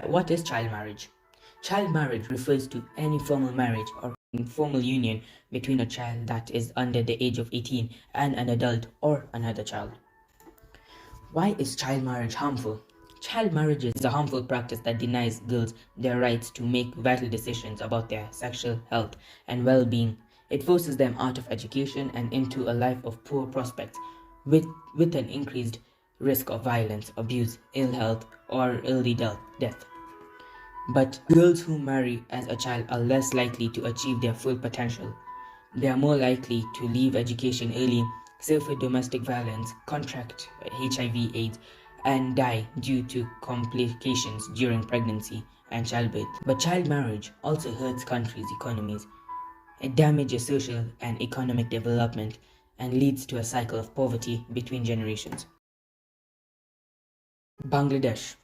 What is child marriage? Child marriage refers to any formal marriage or informal union between a child that is under the age of 18 and an adult or another child. Why is child marriage harmful? Child marriage is a harmful practice that denies girls their rights to make vital decisions about their sexual health and well-being. It forces them out of education and into a life of poor prospects with an increased risk of violence, abuse, ill health, or early death. But girls who marry as a child are less likely to achieve their full potential. They are more likely to leave education early, suffer domestic violence, contract HIV/AIDS, and die due to complications during pregnancy and childbirth. But child marriage also hurts countries' economies. It damages social and economic development and leads to a cycle of poverty between generations. Bangladesh.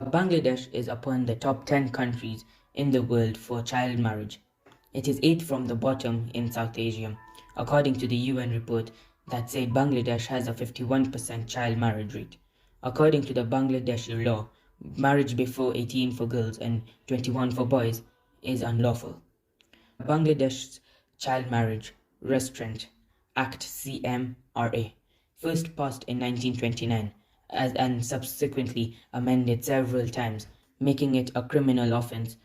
Bangladesh is upon the top 10 countries in the world for child marriage. It is 8th from the bottom in South Asia, according to the UN report that said Bangladesh has a 51% child marriage rate. According to the Bangladeshi law, marriage before 18 for girls and 21 for boys is unlawful. Bangladesh's Child Marriage Restraint Act CMRA, first passed in 1929 and subsequently amended several times, making it a criminal offense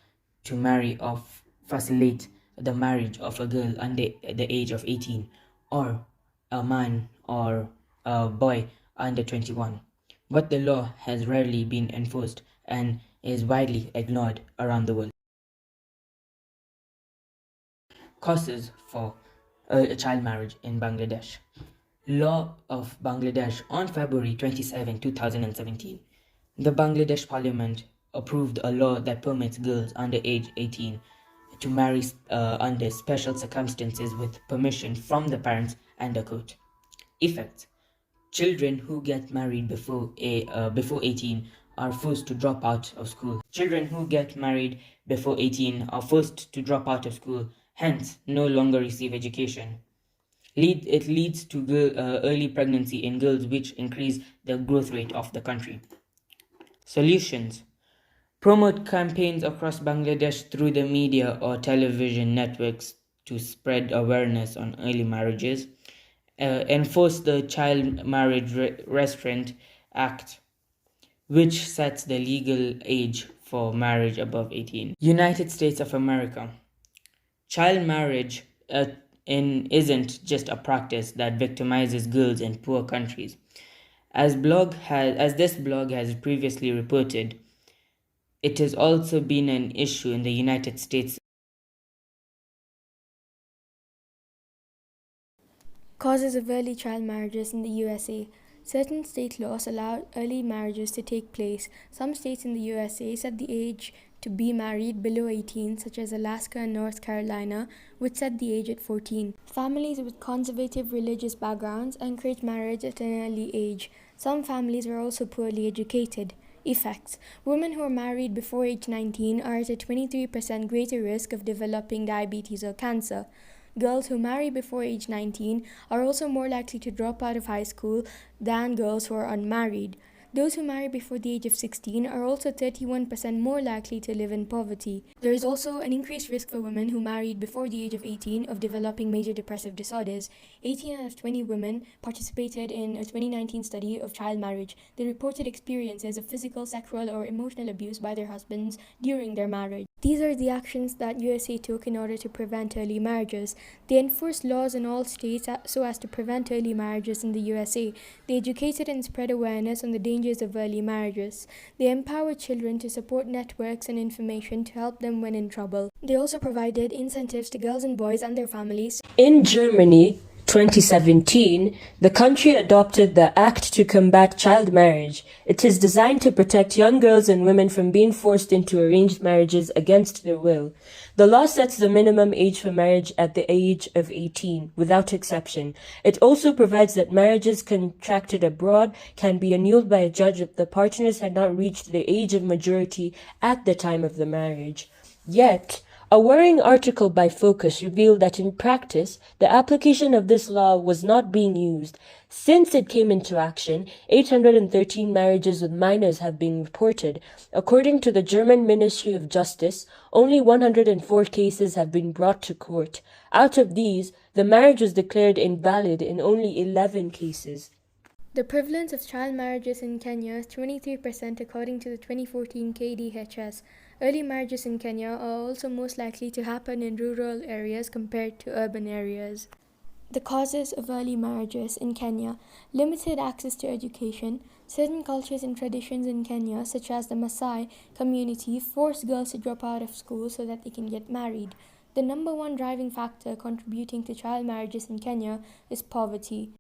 to marry or facilitate the marriage of a girl under the age of 18 or a man or a boy under 21. But the law has rarely been enforced and is widely ignored around the world. Causes for child marriage in Bangladesh. Law of Bangladesh on February 27, 2017. The Bangladesh Parliament approved a law that permits girls under age 18 to marry under special circumstances with permission from the parents and a court. Effects. Children who get married before 18 are forced to drop out of school. Children who get married before 18 are forced to drop out of school, hence no longer receive education. It leads to early pregnancy in girls, which increase the growth rate of the country. Solutions. Promote campaigns across Bangladesh through the media or television networks to spread awareness on early marriages. Enforce the Child Marriage Restraint Act, which sets the legal age for marriage above 18. United States of America. Child marriage isn't just a practice that victimizes girls in poor countries. As this blog has previously reported, it has also been an issue in the United States. Causes of early child marriages in the USA. Certain state laws allow early marriages to take place. Some states in the USA set the age to be married below 18, such as Alaska and North Carolina, which set the age at 14. Families with conservative religious backgrounds encourage marriage at an early age. Some families are also poorly educated. Effects. Women who are married before age 19 are at a 23% greater risk of developing diabetes or cancer. Girls who marry before age 19 are also more likely to drop out of high school than girls who are unmarried. Those who marry before the age of 16 are also 31% more likely to live in poverty. There is also an increased risk for women who married before the age of 18 of developing major depressive disorders. 18 out of 20 women participated in a 2019 study of child marriage. They reported experiences of physical, sexual, or emotional abuse by their husbands during their marriage. These are the actions that USA took in order to prevent early marriages. They enforced laws in all states so as to prevent early marriages in the USA. They educated and spread awareness on the dangers of early marriages. They empowered children to support networks and information to help them when in trouble. They also provided incentives to girls and boys and their families. In Germany, 2017, the country adopted the Act to Combat Child Marriage. It is designed to protect young girls and women from being forced into arranged marriages against their will. The law sets the minimum age for marriage at the age of 18, without exception. It also provides that marriages contracted abroad can be annulled by a judge if the partners had not reached the age of majority at the time of the marriage. Yet, A worrying article by Focus revealed that in practice, the application of this law was not being used. Since it came into action, 813 marriages with minors have been reported. According to the German Ministry of Justice, only 104 cases have been brought to court. Out of these, the marriage was declared invalid in only 11 cases. The prevalence of child marriages in Kenya is 23% according to the 2014 KDHS. Early marriages in Kenya are also most likely to happen in rural areas compared to urban areas. The causes of early marriages in Kenya: limited access to education. Certain cultures and traditions in Kenya, such as the Maasai community, force girls to drop out of school so that they can get married. The number one driving factor contributing to child marriages in Kenya is poverty.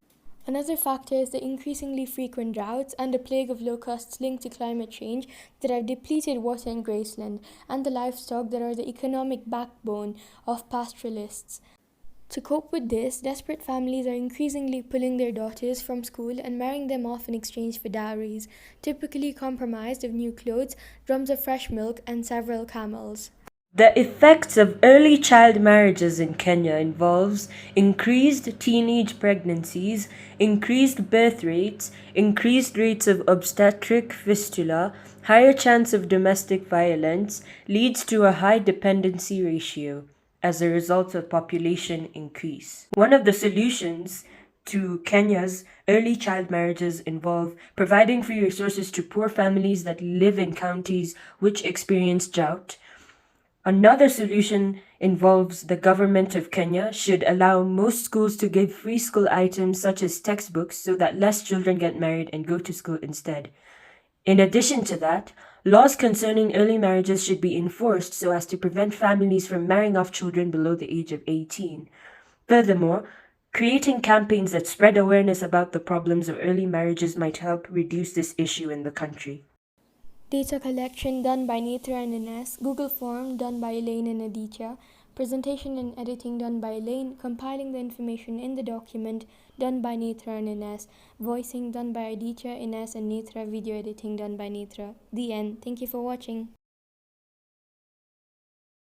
Another factor is the increasingly frequent droughts and a plague of locusts linked to climate change that have depleted water in Graceland, and the livestock that are the economic backbone of pastoralists. To cope with this, desperate families are increasingly pulling their daughters from school and marrying them off in exchange for dowries, typically comprised of new clothes, drums of fresh milk, and several camels. The effects of early child marriages in Kenya involves increased teenage pregnancies, increased birth rates, increased rates of obstetric fistula, higher chance of domestic violence, leads to a high dependency ratio as a result of population increase. One of the solutions to Kenya's early child marriages involve providing free resources to poor families that live in counties which experience drought. Another solution involves the government of Kenya should allow most schools to give free school items such as textbooks so that less children get married and go to school instead. In addition to that, laws concerning early marriages should be enforced so as to prevent families from marrying off children below the age of 18. Furthermore, creating campaigns that spread awareness about the problems of early marriages might help reduce this issue in the country. Data collection done by Netra and Ines, Google form done by Elaine and Aditya, presentation and editing done by Elaine, compiling the information in the document done by Netra and Ines, voicing done by Aditya, Ines and Netra, video editing done by Netra. The end. Thank you for watching.